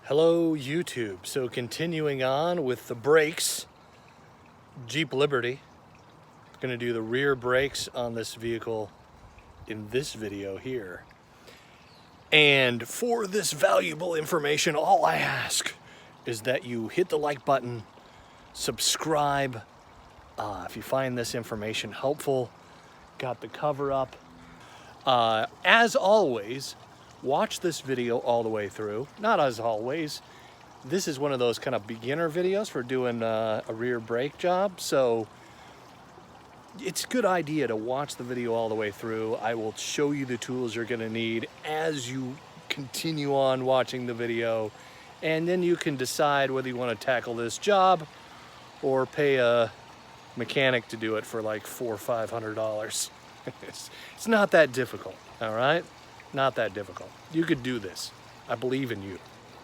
Hello YouTube. So continuing on with the brakes, Jeep Liberty. Going to do the rear brakes on this vehicle in this video here. And for this valuable information, all I ask is that you hit the like button, subscribe. If you find this information helpful, got the cover up. As always, watch this video all the way through. Not as always. This is one of those kind of beginner videos for doing a rear brake job. So it's a good idea to watch the video all the way through. I will show you the tools you're gonna need as you continue on watching the video. And then you can decide whether you want to tackle this job or pay a mechanic to do it for like $400 or $500. It's not that difficult, all right? Not that difficult. You could do this. I believe in you,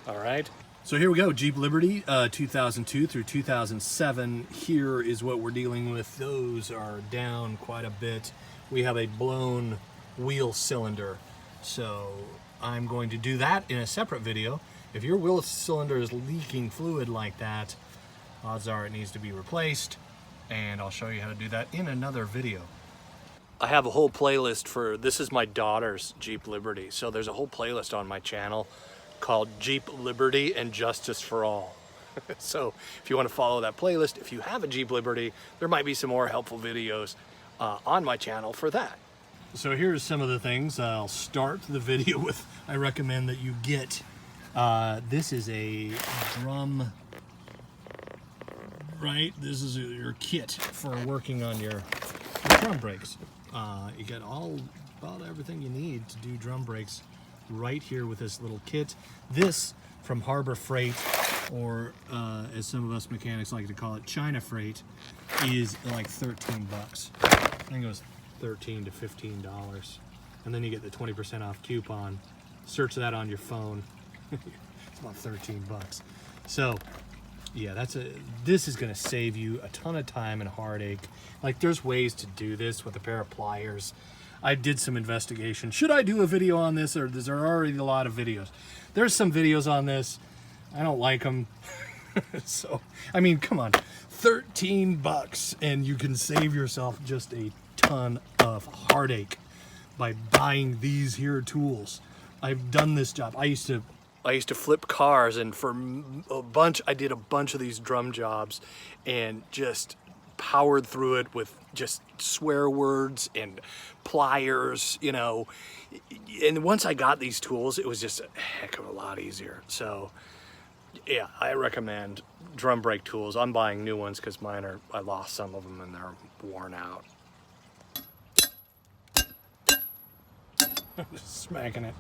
all right? So here we go, Jeep Liberty, 2002 through 2007. Here is what we're dealing with. Those are down quite a bit. We have a blown wheel cylinder. So I'm going to do that in a separate video. If your wheel cylinder is leaking fluid like that, odds are it needs to be replaced. And I'll show you how to do that in another video. I have a whole playlist for, this is my daughter's Jeep Liberty. So there's a whole playlist on my channel called Jeep Liberty and Justice for All. So if you want to follow that playlist, if you have a Jeep Liberty, there might be some more helpful videos on my channel for that. So here's some of the things. I'll start the video with, I recommend that you get, this is a drum, right? This is your kit for working on your drum brakes. You get about everything you need to do drum brakes right here with this little kit. This from Harbor Freight, or as some of us mechanics like to call it, China Freight, is like 13 bucks. I think it was $13 to $15. And then you get the 20% off coupon. Search that on your phone. It's about 13 bucks. So yeah, this is gonna save you a ton of time and heartache. Like, there's ways to do this with a pair of pliers. I did some investigation. Should I do a video on this, or is there already a lot of videos? There's some videos on this. I don't like them. So, I mean, come on, 13 bucks and you can save yourself just a ton of heartache by buying these here tools. I've done this job. I used to flip cars, and for I did a bunch of these drum jobs and just powered through it with just swear words and pliers, you know. And once I got these tools, it was just a heck of a lot easier. So yeah, I recommend drum brake tools. I'm buying new ones because I lost some of them and they're worn out. Just smacking it.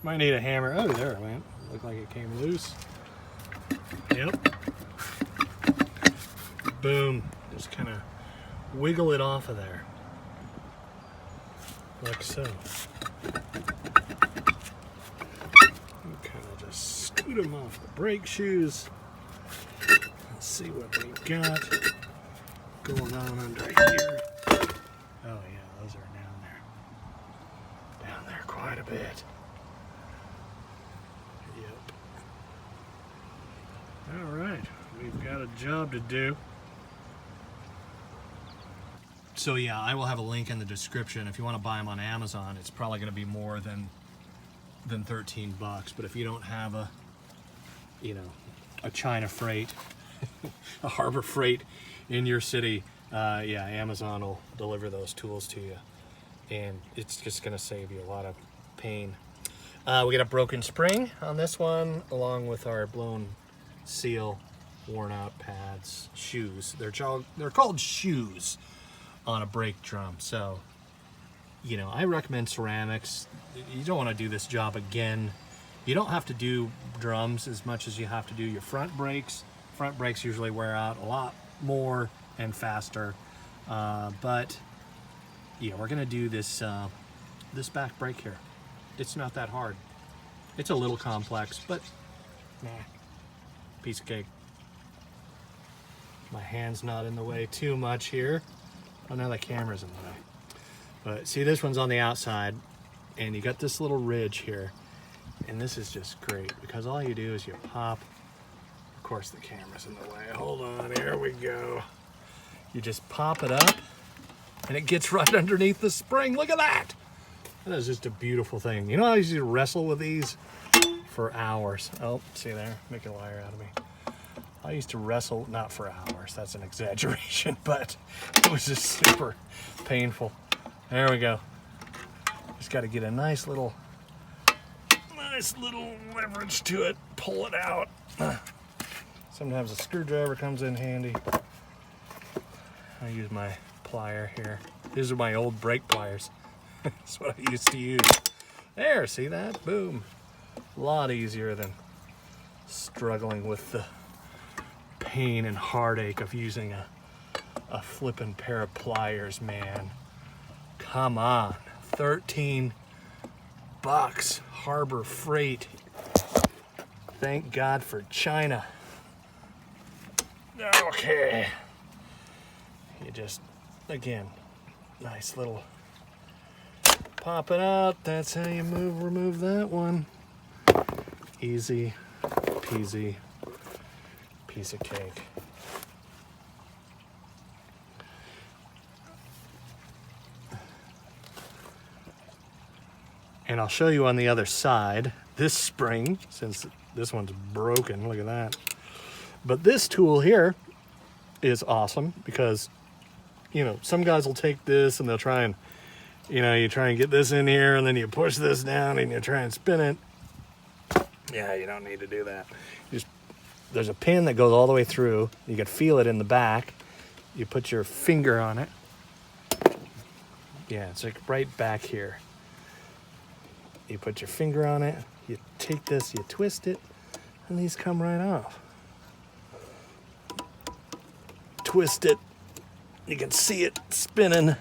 Might need a hammer. Oh, there it went. Looked like it came loose. Yep. Boom. Just kind of wiggle it off of there. Like so. Kind of just scoot them off the brake shoes. Let's see what we got going on under here. Oh yeah, those are down there. Down there quite a bit. Yep. All right, we've got a job to do. So yeah, I will have a link in the description. If you want to buy them on Amazon, it's probably going to be more than 13 bucks. But if you don't have a China Freight, a Harbor Freight in your city, yeah, Amazon will deliver those tools to you. And it's just going to save you a lot of pain. We got a broken spring on this one, along with our blown seal, worn out pads, shoes. They're called shoes on a brake drum. So, you know, I recommend ceramics. You don't want to do this job again. You don't have to do drums as much as you have to do your front brakes. Front brakes usually wear out a lot more and faster. But yeah, we're gonna do this this back brake here. It's not that hard. It's a little complex, but nah, piece of cake. My hand's not in the way too much here. Oh, now the camera's in the way. But see, this one's on the outside, and you got this little ridge here. And this is just great because all you do is you pop, of course the camera's in the way, hold on, here we go. You just pop it up and it gets right underneath the spring. Look at that. That is just a beautiful thing. You know, I used to wrestle with these for hours. Oh, see there, making a liar out of me. I used to wrestle, not for hours, that's an exaggeration, but it was just super painful. There we go. Just got to get a nice little leverage to it, pull it out. Sometimes a screwdriver comes in handy. I use my plier here. These are my old brake pliers. That's what I used to use. There, see that? Boom. A lot easier than struggling with the pain and heartache of using a flippin' pair of pliers, man. Come on. 13 bucks. Harbor Freight. Thank God for China. Okay. You just, again, nice little pop it out. That's how you remove that one. Easy peasy piece of cake. And I'll show you on the other side this spring, since this one's broken. Look at that. But this tool here is awesome because, you know, some guys will take this and they'll try and, you know, you try and get this in here and then you push this down and you try and spin it. Yeah, you don't need to do that. Just, there's a pin that goes all the way through. You can feel it in the back. You put your finger on it. Yeah, it's like right back here. You put your finger on it, you take this, you twist it, and these come right off. Twist it, you can see it spinning,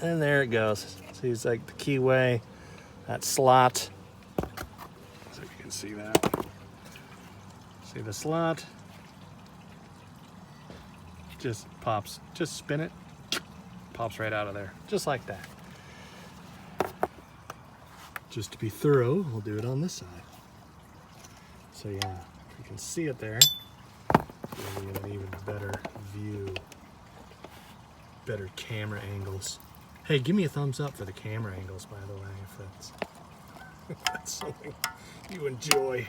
and there it goes. See, it's like the keyway, that slot. So you can see that. See the slot? Just pops, just spin it, pops right out of there, just like that. Just to be thorough, we'll do it on this side. So yeah, you can see it there. You'll get an even better view, better camera angles. Hey, give me a thumbs up for the camera angles, by the way, if that's something you enjoy.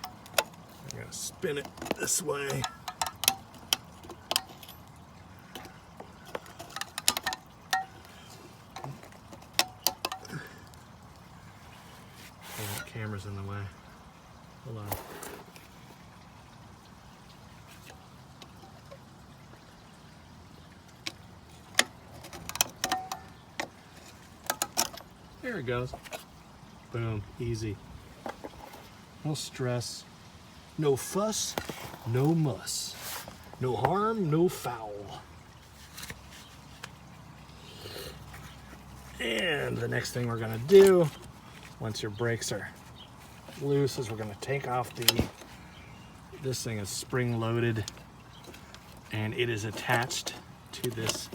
I'm gonna spin it this way. Camera's in the way. Hold on. There it goes. Boom. Easy. No stress. No fuss. No muss. No harm. No foul. And the next thing we're going to do, once your brakes are loose, is we're going to take off this thing is spring loaded and it is attached to this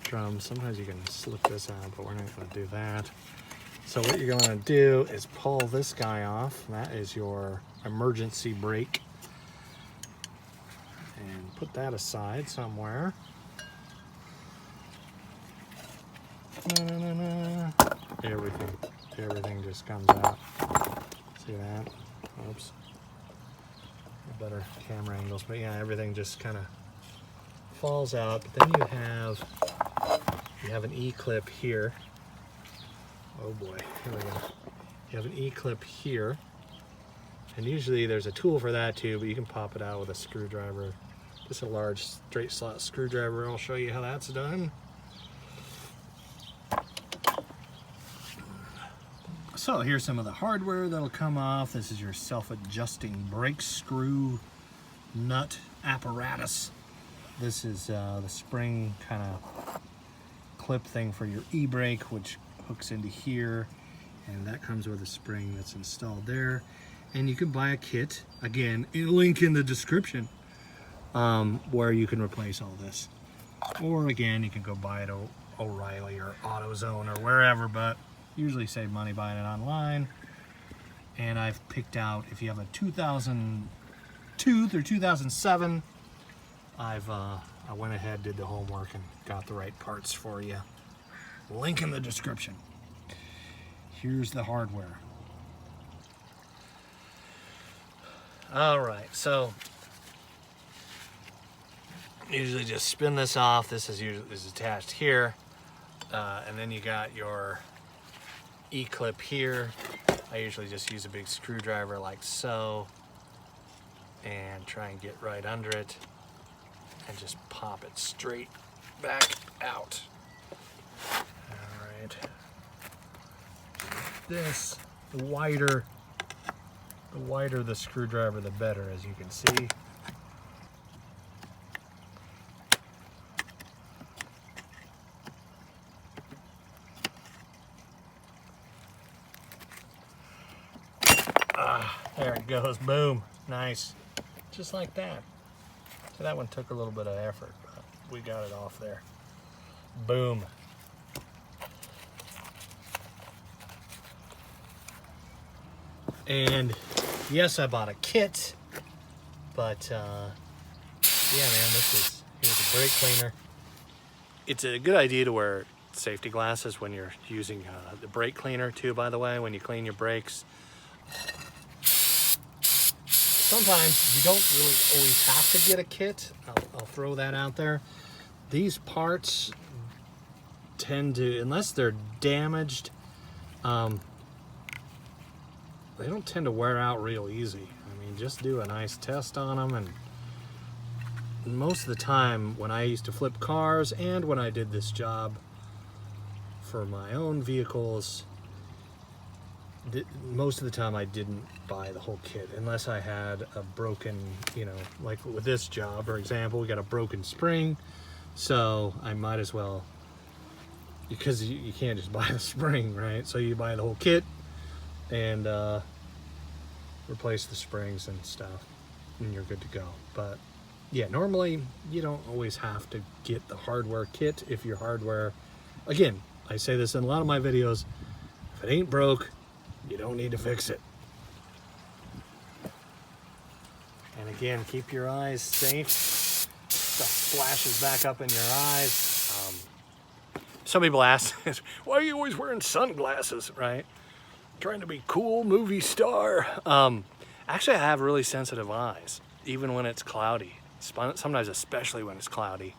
drum. Sometimes you can slip this out, but we're not going to do that. So what you're going to do is pull this guy off. That is your emergency brake, and put that aside somewhere. Everything just comes out. See that? Oops. Better camera angles, but yeah, everything just kind of falls out. But then you have an E-clip here. Oh boy, here we go. You have an E-clip here, and usually there's a tool for that too, but you can pop it out with a screwdriver. Just a large straight slot screwdriver. I'll show you how that's done. So here's some of the hardware that'll come off. This is your self-adjusting brake screw nut apparatus. This is the spring kind of clip thing for your e-brake, which hooks into here, and that comes with a spring that's installed there. And you can buy a kit, again, a link in the description, where you can replace all this. Or again, you can go buy it at O'Reilly or AutoZone or wherever, but usually save money buying it online. And I've picked out, if you have a 2002 through 2007, I went ahead, did the homework, and got the right parts for you. Link in the description. Here's the hardware. All right, so usually just spin this off. This is attached here, and then you got your E-clip here. I usually just use a big screwdriver like so, and try and get right under it, and just pop it straight back out. All right. This, the wider the screwdriver, the better, as you can see. There it goes, boom, nice. Just like that. So that one took a little bit of effort, but we got it off there. Boom. And yes, I bought a kit, but yeah, man, here's a brake cleaner. It's a good idea to wear safety glasses when you're using the brake cleaner too, by the way, when you clean your brakes. Sometimes you don't really always have to get a kit. I'll throw that out there. These parts tend to, unless they're damaged, they don't tend to wear out real easy. I mean, just do a nice test on them, and most of the time when I used to flip cars and when I did this job for my own vehicles, most of the time I didn't buy the whole kit unless I had a broken, you know, like with this job, for example, we got a broken spring, so I might as well, because you can't just buy the spring, right? So you buy the whole kit and replace the springs and stuff, and you're good to go. But yeah, normally you don't always have to get the hardware kit if your hardware, again, I say this in a lot of my videos, if it ain't broke, you don't need to fix it. And again, keep your eyes safe. Stuff splashes back up in your eyes. Some people ask, why are you always wearing sunglasses, right? Trying to be cool movie star. Actually, I have really sensitive eyes, even when it's cloudy. Sometimes, especially when it's cloudy.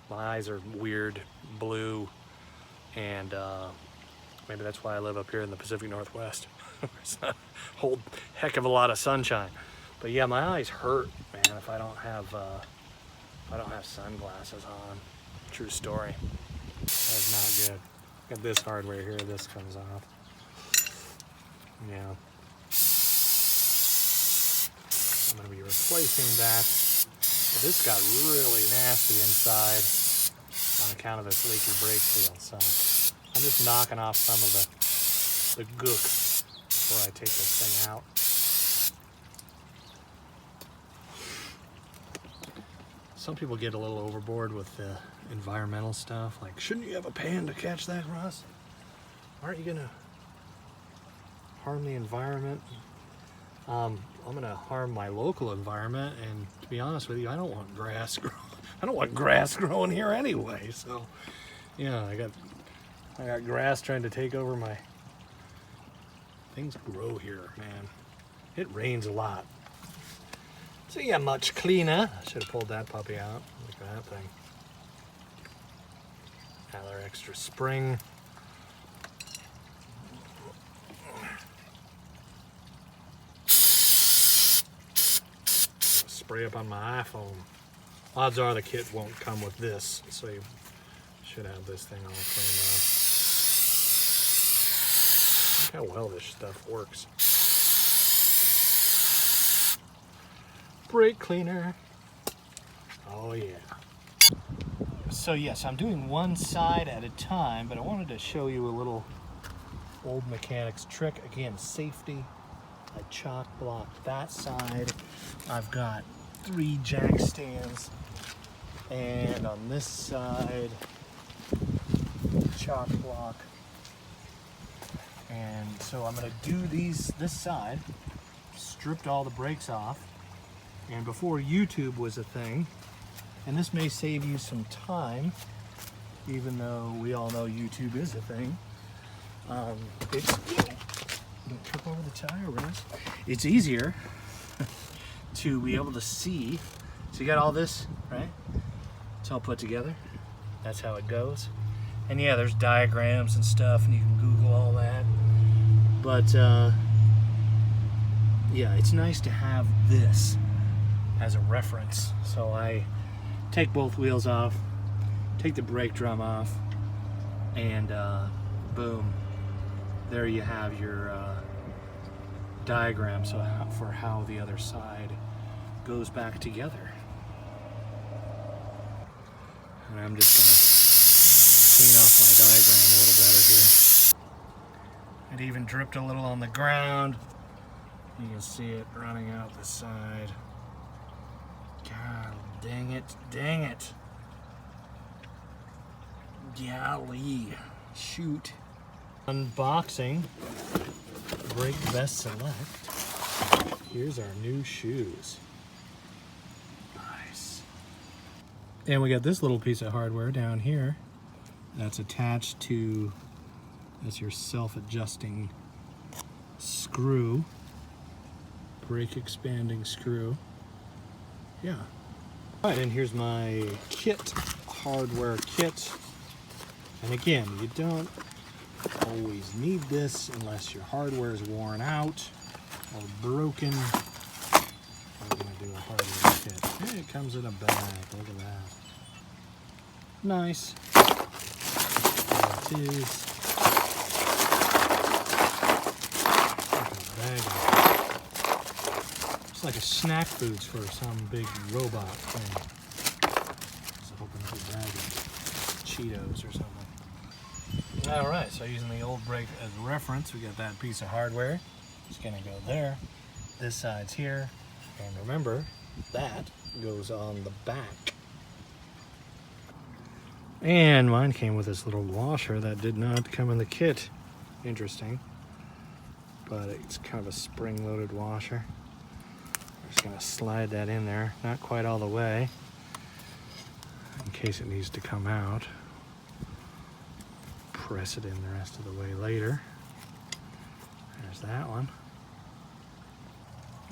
My eyes are weird blue, and maybe that's why I live up here in the Pacific Northwest. It's not a whole heck of a lot of sunshine. But yeah, my eyes hurt, man, if I don't have sunglasses on. True story. That's not good. Got this hardware here, this comes off. Yeah. I'm gonna be replacing that. But this got really nasty inside on account of this leaky brake seal, so I'm just knocking off some of the gook before I take this thing out. Some people get a little overboard with the environmental stuff, like, shouldn't you have a pan to catch that, Russ? Aren't you gonna harm the environment? I'm gonna harm my local environment, and to be honest with you, I don't want grass growing here anyway. So yeah, I got grass trying to take over my things. Grow here, man. It rains a lot, so yeah, much cleaner. I should have pulled that puppy out. Look at that thing. Another extra spring. Spray up on my iPhone. Odds are the kit won't come with this, so you should have this thing all cleaned up. Look how well this stuff works. Brake cleaner. Oh yeah. So yes, I'm doing one side at a time, but I wanted to show you a little old mechanics trick. Again, safety. I chalk blocked that side. I've got 3 jack stands, and on this side, chalk block, And so I'm gonna do this side, stripped all the brakes off. And before YouTube was a thing, and this may save you some time, even though we all know YouTube is a thing, don't trip over the tire, Russ. It's easier to be able to see. So you got all this, right? It's all put together. That's how it goes. And yeah, there's diagrams and stuff, and you can Google all that. But yeah, it's nice to have this as a reference. So I take both wheels off, take the brake drum off, and boom, there you have your diagram for how the other side goes back together. And I'm just gonna clean off my diagram a little better here. It even dripped a little on the ground. You can see it running out the side. God dang it, dang it. Golly, shoot. Unboxing, brake vest select. Here's our new shoes. Nice. And we got this little piece of hardware down here that's attached to, that's your self-adjusting screw, brake expanding screw. Yeah. All right, and here's my kit, hardware kit. And again, you don't always need this unless your hardware is worn out or broken. I'm gonna do a hardware kit. Hey, it comes in a bag. Look at that. Nice. There it is. Bag. It's like a snack foods for some big robot thing. Just open up a bag of Cheetos or something. All right, so using the old brake as a reference, we got that piece of hardware. It's gonna go there. This side's here. And remember, that goes on the back. And mine came with this little washer that did not come in the kit. Interesting. But it's kind of a spring-loaded washer. We're just gonna slide that in there, not quite all the way, in case it needs to come out. Press it in the rest of the way later. There's that one.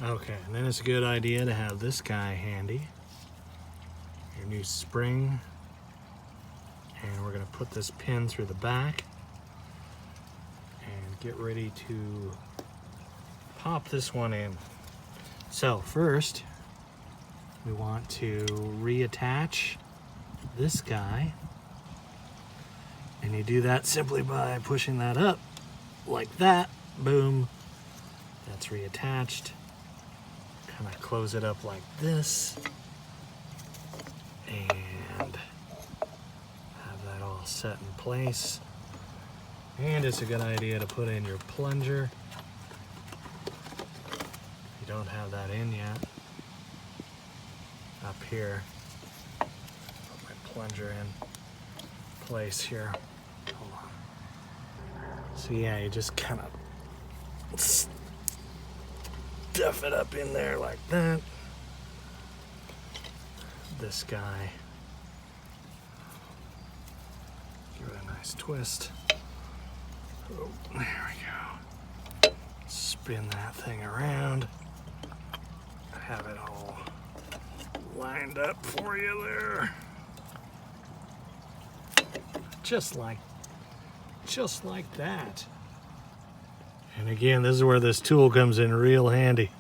Okay, and then it's a good idea to have this guy handy. Your new spring. And we're gonna put this pin through the back and get ready to pop this one in. So first, we want to reattach this guy. And you do that simply by pushing that up like that. Boom. That's reattached. Kind of close it up like this. And have that all set in place. And it's a good idea to put in your plunger. If you don't have that in yet. Up here. Put my plunger in place here. Hold on. So yeah, you just kind of stuff it up in there like that. This guy. Give it a nice twist. Oh, there we go. Spin that thing around. Have it all lined up for you there. Just like that. And again, this is where this tool comes in real handy.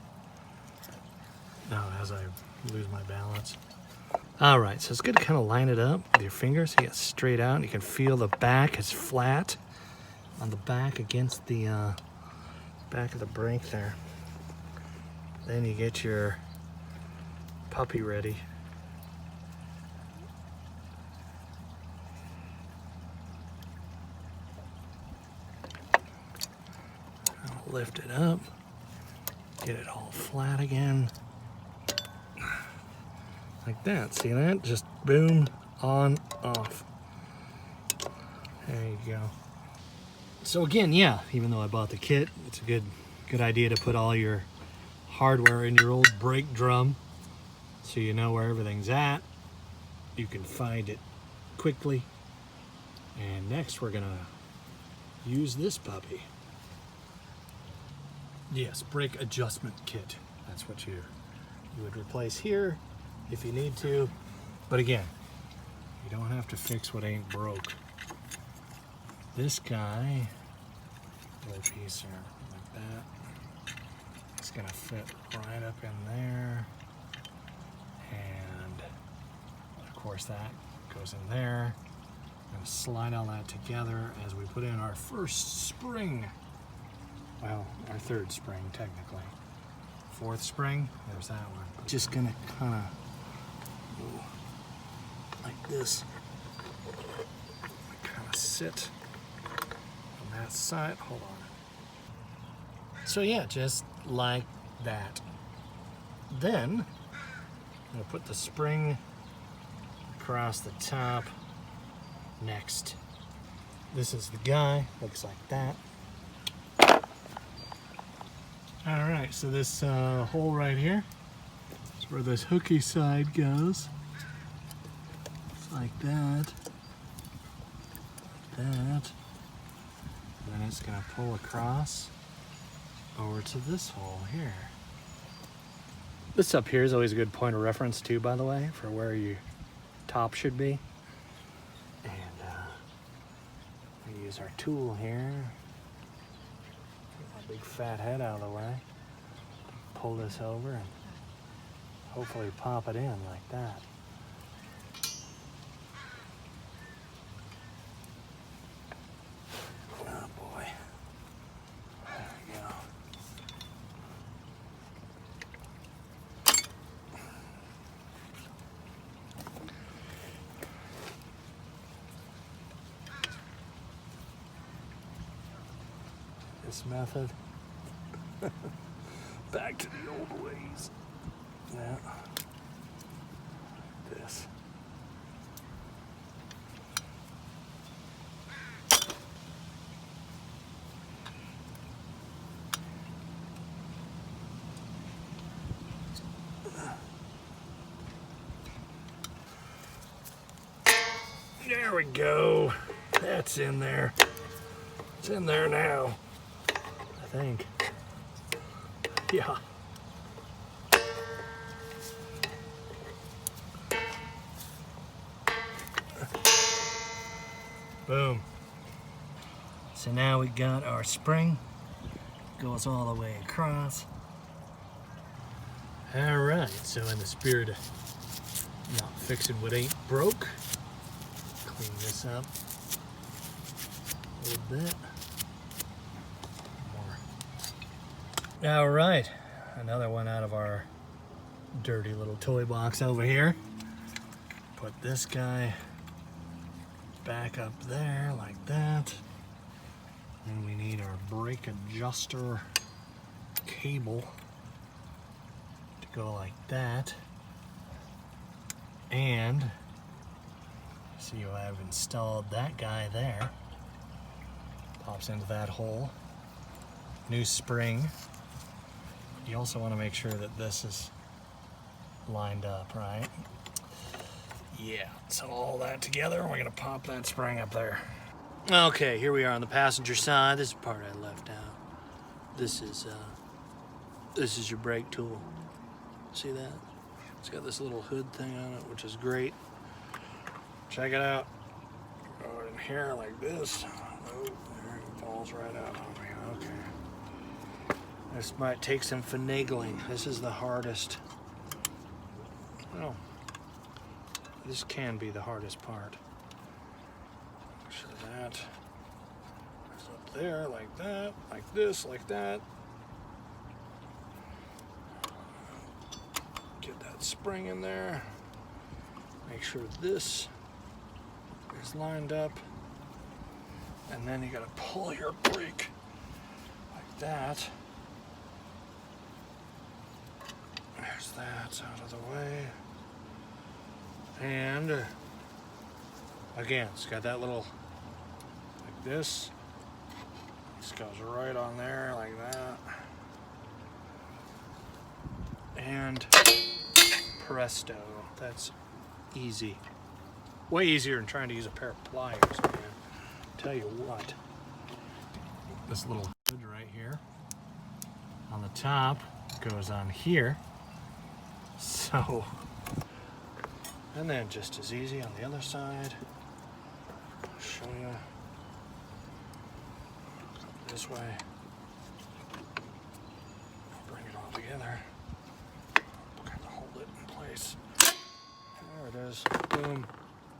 Now, as I lose my balance. All right, so it's good to kind of line it up with your fingers so you get straight out. And you can feel the back is flat on the back against the back of the brake there. Then you get your puppy ready. Lift it up, get it all flat again, like that. See that? Just boom, on, off. There you go. So again, yeah, even though I bought the kit, it's a good idea to put all your hardware in your old brake drum so you know where everything's at. You can find it quickly. And next we're gonna use this puppy. Yes, brake adjustment kit. That's what you would replace here if you need to. But again, you don't have to fix what ain't broke. This guy, little piece here, like that. It's gonna fit right up in there. And of course that goes in there. I'm gonna slide all that together as we put in our first spring. Well, our third spring technically. Fourth spring, there's that one. Just gonna kinda go like this. Kinda sit on that side, hold on. So yeah, just like that. Then, I'm gonna put the spring across the top next. This is the guy, looks like that. All right, so this hole right here is where this hooky side goes. It's like that, that. Then it's gonna pull across over to this hole here. This up here is always a good point of reference too, by the way, for where your top should be. And we use our tool here. Get my big fat head out of the way. Pull this over and hopefully pop it in like that. Oh boy. There we go. This method. Back to the old ways. Yeah. This. There we go. That's in there. It's in there now, I think. Yeah. Boom. So now we got our spring. Goes all the way across. All right, so in the spirit of not fixing what ain't broke, clean this up a little bit. All right, another one out of our dirty little toy box over here. Put this guy back up there like that. Then we need our brake adjuster cable to go like that. And see, I've installed that guy there. Pops into that hole. New spring. You also want to make sure that this is lined up, right? Yeah, so all that together, we're gonna pop that spring up there. Okay, here we are on the passenger side. This is the part I left out. This is your brake tool. See that? It's got this little hood thing on it, which is great. Check it out. Go in here like this. Oh, there it falls right out on me. Okay. This might take some finagling. This is the hardest. Well, this can be the hardest part. So that is up there like that, like this, like that. Get that spring in there. Make sure this is lined up. And then you gotta pull your brake like that. There's that out of the way. And again, it's got that little, like this. Just goes right on there like that. And presto, that's easy. Way easier than trying to use a pair of pliers, man. Tell you what, this little hood right here on the top goes on here. So, and then just as easy on the other side. I'll show you. This way. Bring it all together. Kind of hold it in place. There it is. Boom.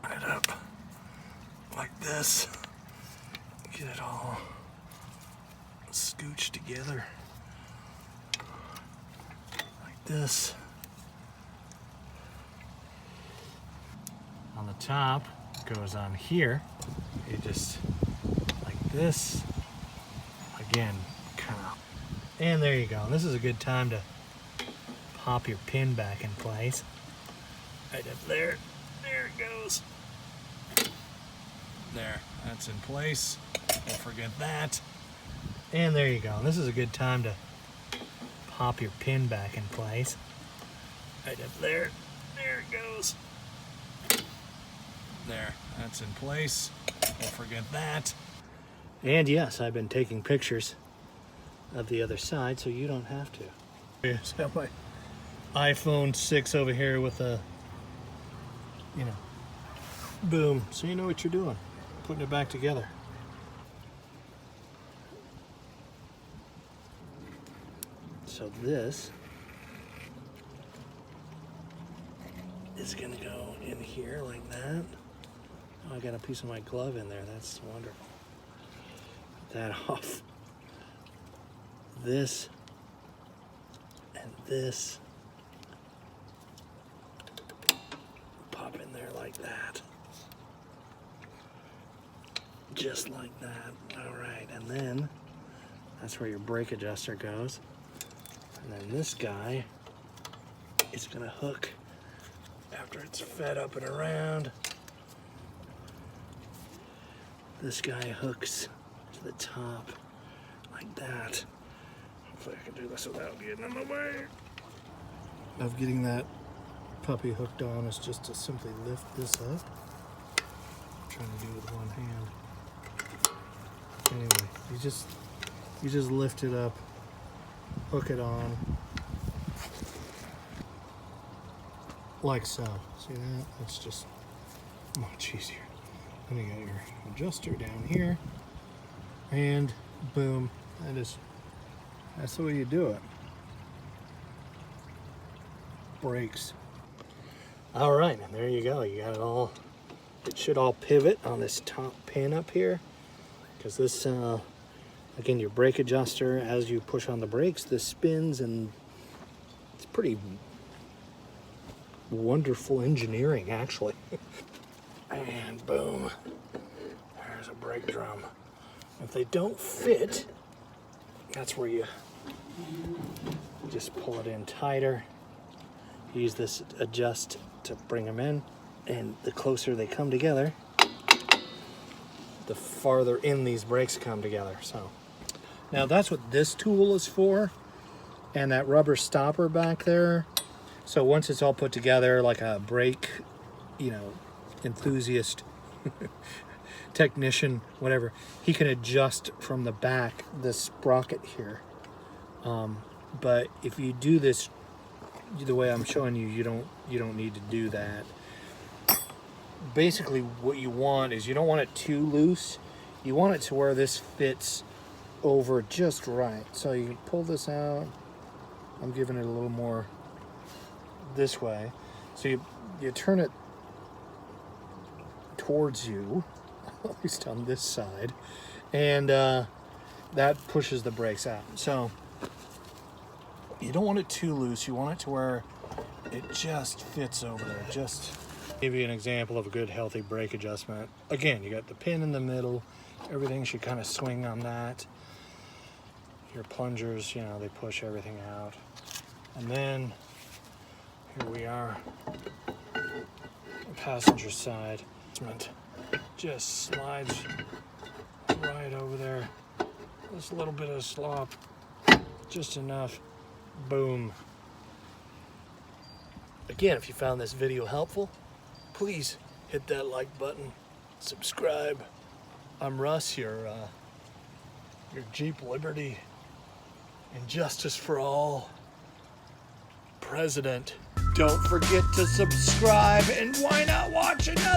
Line it up like this. Get it all scooched together like this. On the top goes on here. You just like this. Again, kind of. And there you go. This is a good time to pop your pin back in place. Right up there. There it goes. There, that's in place. Don't forget that. And there you go. This is a good time to pop your pin back in place. Right up there. There it goes. There, that's in place. Don't forget that. And yes, I've been taking pictures of the other side, so you don't have to. Here's got my iPhone 6 over here with a, you know, boom. So you know what you're doing. Putting it back together. So this is gonna go in here like that. Oh, I got a piece of my glove in there. That's wonderful. Put that off. This and this pop in there like that. Just like that. All right, and then that's where your brake adjuster goes. And then this guy is gonna hook after it's fed up and around. This guy hooks to the top like that. Hopefully I can do this without getting in the way of getting that puppy hooked on. Is just to simply lift this up. I'm trying to do it with one hand. Anyway, you just lift it up, hook it on, like so. See that? That's just much easier. Then you got your adjuster down here, and boom, that's the way you do it. Brakes. All right, and there you go. You got it all. It should all pivot on this top pin up here, because this, again, your brake adjuster, as you push on the brakes, this spins, and it's pretty wonderful engineering, actually. And boom, there's a brake drum. If they don't fit, that's where you just pull it in tighter. Use this adjust to bring them in, and the closer they come together, the farther in these brakes come together. So now that's what this tool is for, and that rubber stopper back there. So once it's all put together, like a brake, you know, enthusiast, technician, whatever, he can adjust from the back this sprocket here. But if you do this the way I'm showing you, you don't need to do that. Basically, what you want is, you don't want it too loose. You want it to where this fits over just right. So you can pull this out. I'm giving it a little more this way. So you turn it towards you, at least on this side, and that pushes the brakes out. So you don't want it too loose. You want it to where it just fits over there. Just give you an example of a good healthy brake adjustment. Again, you got the pin in the middle. Everything should kind of swing on that. Your plungers, you know, they push everything out. And then here we are, the passenger side. Just slides right over there Just a little bit of slop. Just enough. Boom. Again, if you found this video helpful, please hit that like button, subscribe. I'm Russ, your Jeep Liberty and Justice for All president. Don't forget to subscribe, and why not watch another?